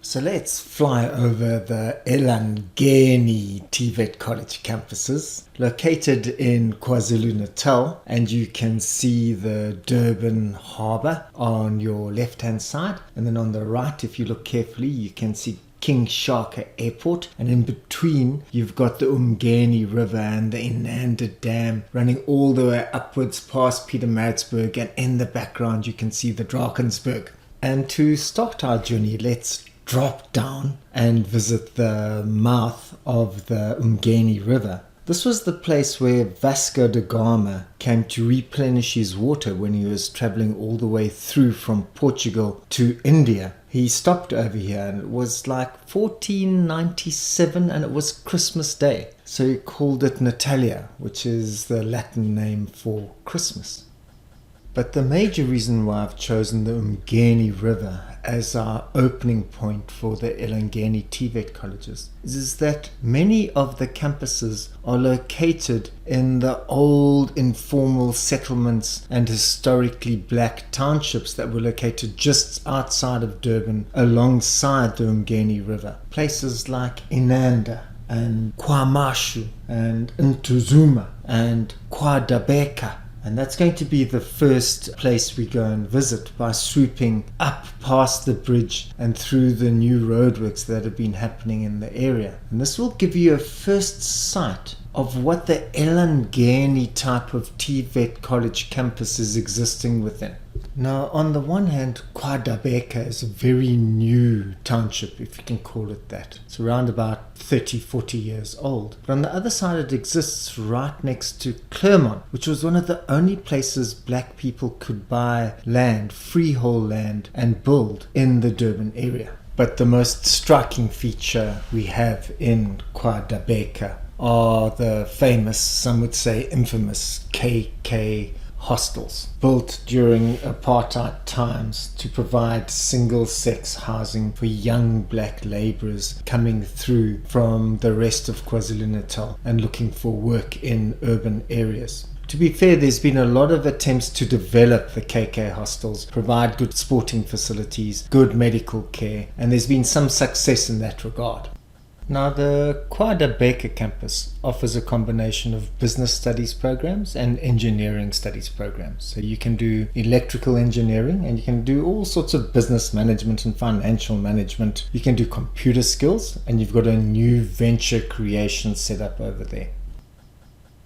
So let's fly over the Elangeni TVET College campuses, located in KwaZulu-Natal, and you can see the Durban harbour on your left-hand side, and then on the right, if you look carefully, you can see King Shaka Airport, and in between you've got the Umgeni River and the Inanda Dam running all the way upwards past Pietermaritzburg, and in the background you can see the Drakensberg. And to start our journey, let's drop down and visit the mouth of the Umgeni River. This was the place where Vasco da Gama came to replenish his water when he was traveling all the way through from Portugal to India. He stopped over here, and it was like 1497, and it was Christmas Day. So he called it Natalia, which is the Latin name for Christmas. But the major reason why I've chosen the Umgeni River as our opening point for the Elangeni TVET colleges is that many of the campuses are located in the old informal settlements and historically black townships that were located just outside of Durban alongside the Umgeni River. Places like Inanda and KwaMashu and Ntuzuma and KwaDabeka. And that's going to be the first place we go and visit by swooping up past the bridge and through the new roadworks that have been happening in the area. And this will give you a first sight of what the Elangeni type of TVET college campus is existing within. Now, on the one hand, KwaDabeka is a very new township, if you can call it that. It's around about 30-40 years old. But on the other side, it exists right next to Claremont, which was one of the only places black people could buy land, freehold land, and build in the Durban area. But the most striking feature we have in KwaDabeka are the famous, some would say infamous, KK hostels built during apartheid times to provide single-sex housing for young black labourers coming through from the rest of KwaZulu-Natal and looking for work in urban areas. To be fair, there's been a lot of attempts to develop the KK hostels, provide good sporting facilities, good medical care, and there's been some success in that regard. Now, the KwaDabeka campus offers a combination of business studies programs and engineering studies programs. So you can do electrical engineering, and you can do all sorts of business management and financial management. You can do computer skills, and you've got a new venture creation set up over there.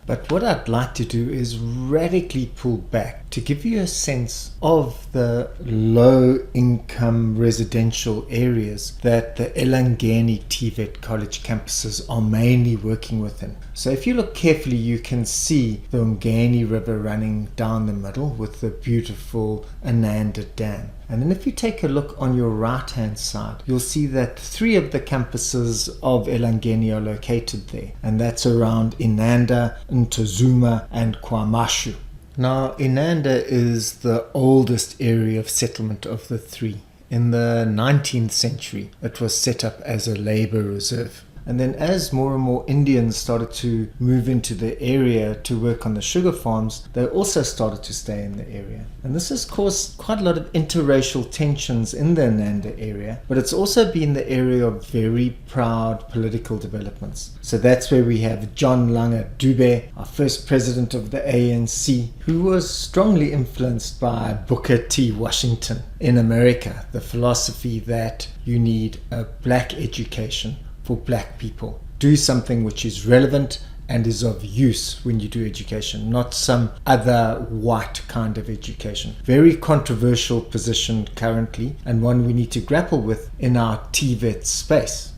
But what I'd like to do is radically pull back to give you a sense of the low-income residential areas that the Elangeni TVET College campuses are mainly working within. So if you look carefully, you can see the Umgeni River running down the middle with the beautiful Inanda Dam. And then if you take a look on your right-hand side, you'll see that 3 of the campuses of Elangeni are located there. And that's around Inanda, Ntuzuma, and KwaMashu. Now, Inanda is the oldest area of settlement of the 3. In the 19th century, it was set up as a labour reserve. And then as more and more Indians started to move into the area to work on the sugar farms, they also started to stay in the area. And this has caused quite a lot of interracial tensions in the Inanda area, but it's also been the area of very proud political developments. So that's where we have John Langa Dube, our first president of the ANC, who was strongly influenced by Booker T. Washington in America, the philosophy that you need a black education for black people. Do something which is relevant and is of use when you do education, not some other white kind of education. Very controversial position currently, and one we need to grapple with in our TVET space.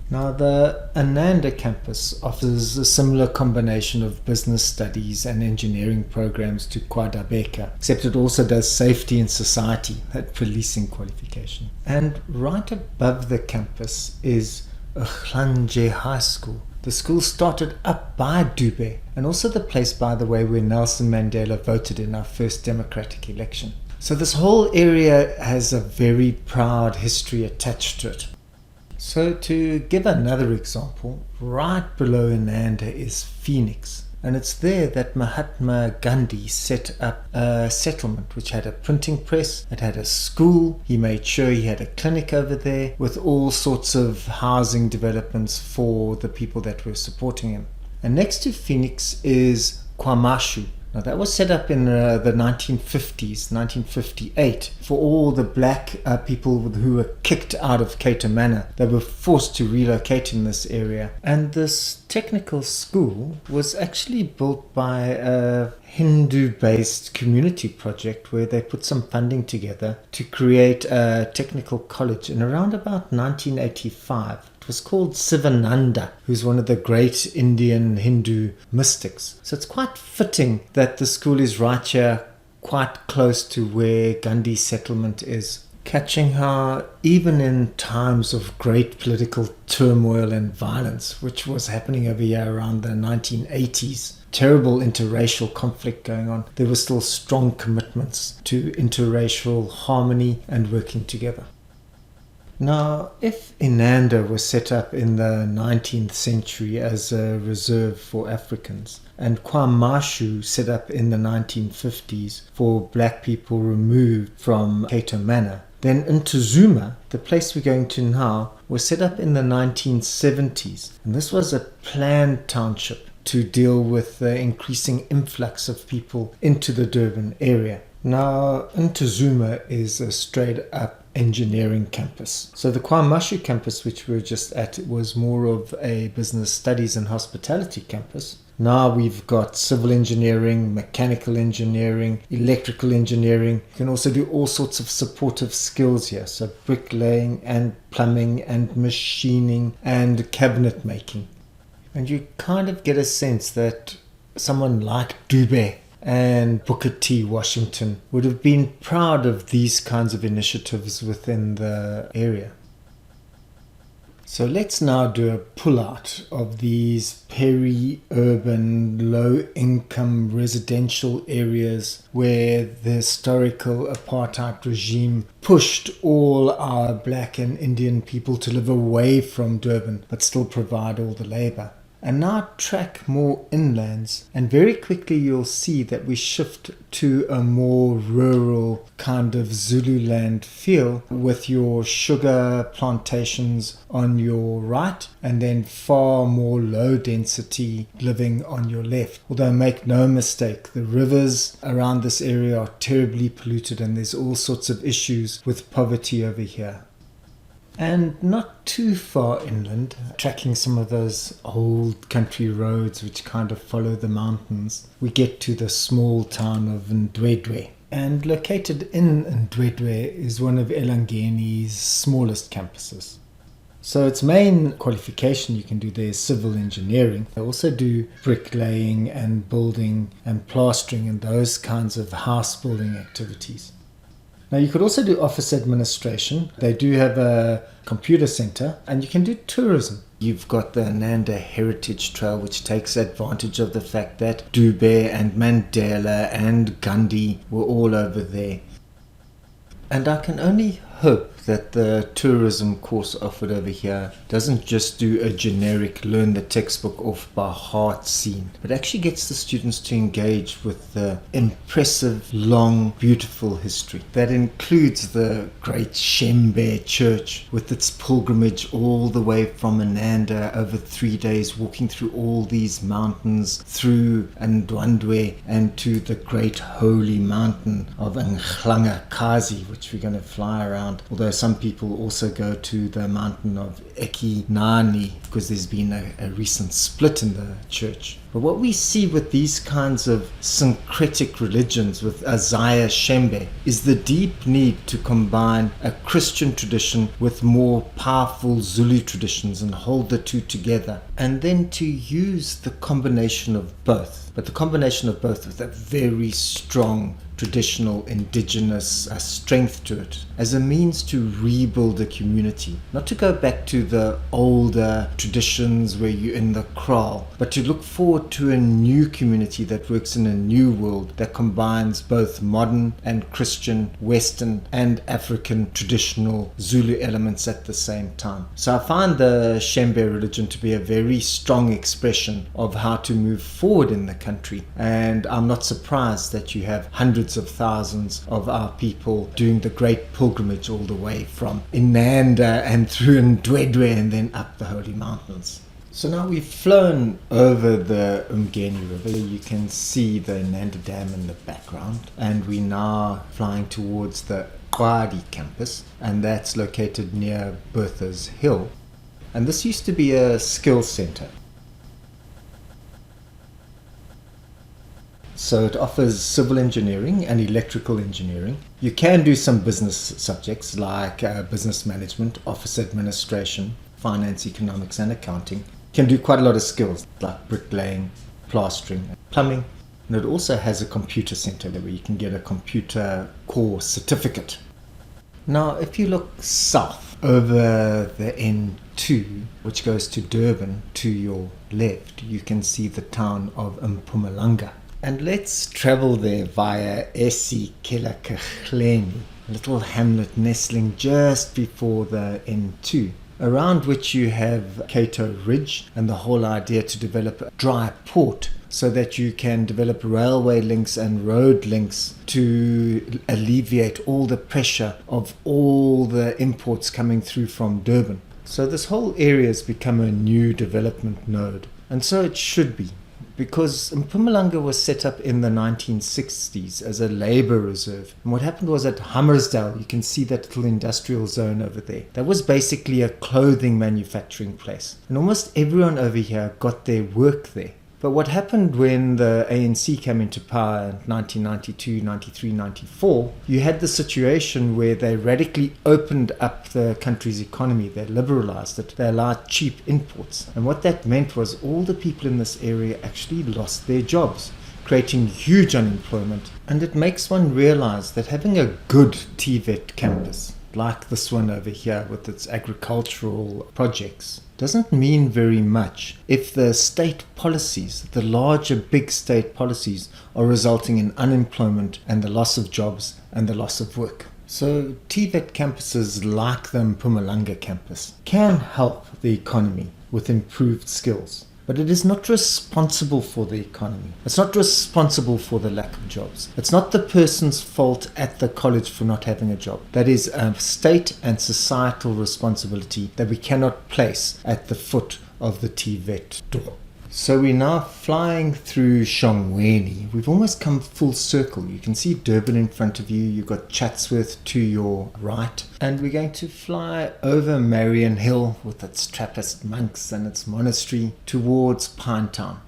Now, the Inanda campus offers a similar combination of business studies and engineering programs to KwaDabeka, except it also does safety and society, that policing qualification. And right above the campus is Elangeni High School. The school started up by Dube, and also the place, by the way, where Nelson Mandela voted in our first democratic election. So this whole area has a very proud history attached to it. So to give another example, right below Inanda is Phoenix. And it's there that Mahatma Gandhi set up a settlement which had a printing press, it had a school, he made sure he had a clinic over there with all sorts of housing developments for the people that were supporting him. And next to Phoenix is KwaMashu. Now that was set up in the 1950s, 1958, for all the black people who were kicked out of Cato Manor. They were forced to relocate in this area. And this technical school was actually built by a Hindu-based community project where they put some funding together to create a technical college in around about 1985. It was called Sivananda, who's one of the great Indian Hindu mystics. So it's quite fitting that the school is right here, quite close to where Gandhi's settlement is. Catching how even in times of great political turmoil and violence, which was happening over here around the 1980s, terrible interracial conflict going on, there were still strong commitments to interracial harmony and working together. Now, if Inanda was set up in the 19th century as a reserve for Africans, and KwaMashu set up in the 1950s for black people removed from Cato Manor, then Ntuzuma, the place we're going to now, was set up in the 1970s. And this was a planned township to deal with the increasing influx of people into the Durban area. Now, Ntuzuma is a straight up engineering campus. So the KwaMashu campus, which we were just at, was more of a business studies and hospitality campus. Now we've got civil engineering, mechanical engineering, electrical engineering. You can also do all sorts of supportive skills here. So bricklaying and plumbing and machining and cabinet making. And you kind of get a sense that someone like Durban and Booker T. Washington would have been proud of these kinds of initiatives within the area. So let's now do a pull-out of these peri-urban, low-income residential areas where the historical apartheid regime pushed all our black and Indian people to live away from Durban but still provide all the labor. And now track more inlands, and very quickly you'll see that we shift to a more rural kind of Zululand feel with your sugar plantations on your right and then far more low density living on your left. Although make no mistake, the rivers around this area are terribly polluted and there's all sorts of issues with poverty over here. And not too far inland, tracking some of those old country roads which kind of follow the mountains, we get to the small town of Ndwedwe. And located in Ndwedwe is one of Elangeni's smallest campuses. So its main qualification you can do there is civil engineering. They also do bricklaying and building and plastering and those kinds of house building activities. Now you could also do office administration. They do have a computer center and you can do tourism. You've got the Inanda Heritage Trail, which takes advantage of the fact that Durban and Mandela and Gandhi were all over there. And I can only hope that the tourism course offered over here doesn't just do a generic learn the textbook off by heart scene, but actually gets the students to engage with the impressive, long, beautiful history. That includes the great Shembe church with its pilgrimage all the way from Inanda over 3 days, walking through all these mountains, through Ndwandwe and to the great holy mountain of Kazi, which we're going to fly around. Although some people also go to the mountain of Ekinani because there's been a recent split in the church. But what we see with these kinds of syncretic religions with Isaiah Shembe is the deep need to combine a Christian tradition with more powerful Zulu traditions and hold the two together, and then to use the combination of both, but the combination of both with a very strong traditional indigenous strength to it as a means to rebuild a community. Not to go back to the older traditions where you're in the kraal, but to look forward to a new community that works in a new world that combines both modern and Christian, Western and African traditional Zulu elements at the same time. So I find the Shembe religion to be a very strong expression of how to move forward in the country, and I'm not surprised that you have hundreds of thousands of our people doing the great pilgrimage all the way from Inanda and through Ntuzuma and then up the Holy Mountains. So now we've flown over the Umgeni River. You can see the Inanda Dam in the background, and we're now flying towards the Kwadi campus, and that's located near Bertha's Hill. And this used to be a skills center. So it offers civil engineering and electrical engineering. You can do some business subjects like business management, office administration, finance, economics and accounting. You can do quite a lot of skills like bricklaying, plastering, plumbing. And it also has a computer center where you can get a computer core certificate. Now if you look south over the N2, which goes to Durban, to your left, you can see the town of Mpumalanga. And let's travel there via eSikelakhleni, a little hamlet nestling just before the N2, around which you have Cato Ridge and the whole idea to develop a dry port so that you can develop railway links and road links to alleviate all the pressure of all the imports coming through from Durban. So this whole area has become a new development node, and so it should be, because Mpumalanga was set up in the 1960s as a labour reserve. And what happened was at Hammersdale, you can see that little industrial zone over there. That was basically a clothing manufacturing place. And almost everyone over here got their work there. But what happened when the ANC came into power in 1992, 93, 94, you had the situation where they radically opened up the country's economy. They liberalized it. They allowed cheap imports. And what that meant was all the people in this area actually lost their jobs, creating huge unemployment. And it makes one realize that having a good TVET campus, like this one over here with its agricultural projects, doesn't mean very much if the state policies, the larger big state policies, are resulting in unemployment and the loss of jobs and the loss of work. So TVET campuses like the Mpumalanga campus can help the economy with improved skills. But it is not responsible for the economy. It's not responsible for the lack of jobs. It's not the person's fault at the college for not having a job. That is a state and societal responsibility that we cannot place at the foot of the TVET door. So we're now flying through Shongweni. We've almost come full circle. You can see Durban in front of you. You've got Chatsworth to your right. And we're going to fly over Marion Hill with its Trappist monks and its monastery towards Pinetown,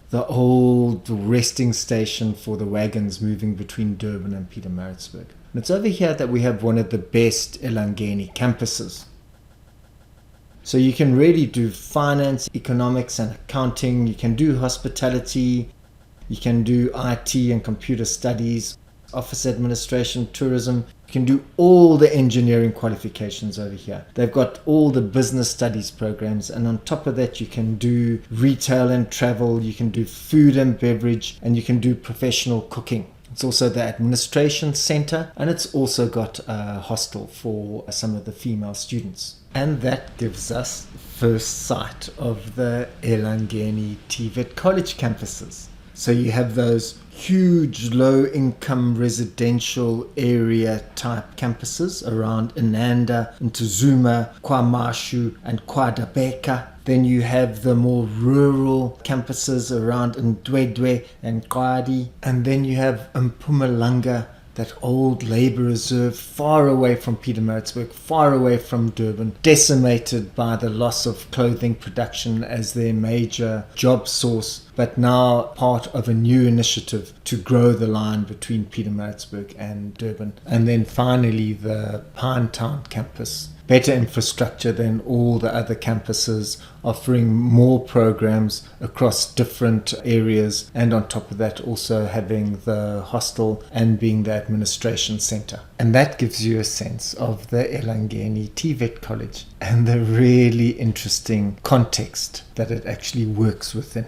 the old resting station for the wagons moving between Durban and Pietermaritzburg. And it's over here that we have one of the best Elangeni campuses. So you can really do finance, economics and accounting. You can do hospitality. You can do IT and computer studies, office administration, tourism. You can do all the engineering qualifications over here. They've got all the business studies programs. And on top of that, you can do retail and travel. You can do food and beverage. And you can do professional cooking. It's also the administration center, and it's also got a hostel for some of the female students. And that gives us first sight of the Elangeni TVET College campuses. So you have those huge low-income residential area type campuses around Inanda, Ntuzuma, KwaMashu and KwaDabeka. Then you have the more rural campuses around Ntuzuma and Kwadi. And then you have Mpumalanga, that old labour reserve far away from Pietermaritzburg, far away from Durban, decimated by the loss of clothing production as their major job source, but now part of a new initiative to grow the line between Pietermaritzburg and Durban. And then finally the Pinetown campus. Better infrastructure than all the other campuses, offering more programs across different areas, and on top of that also having the hostel and being the administration center. And that gives you a sense of the Elangeni TVET College and the really interesting context that it actually works within.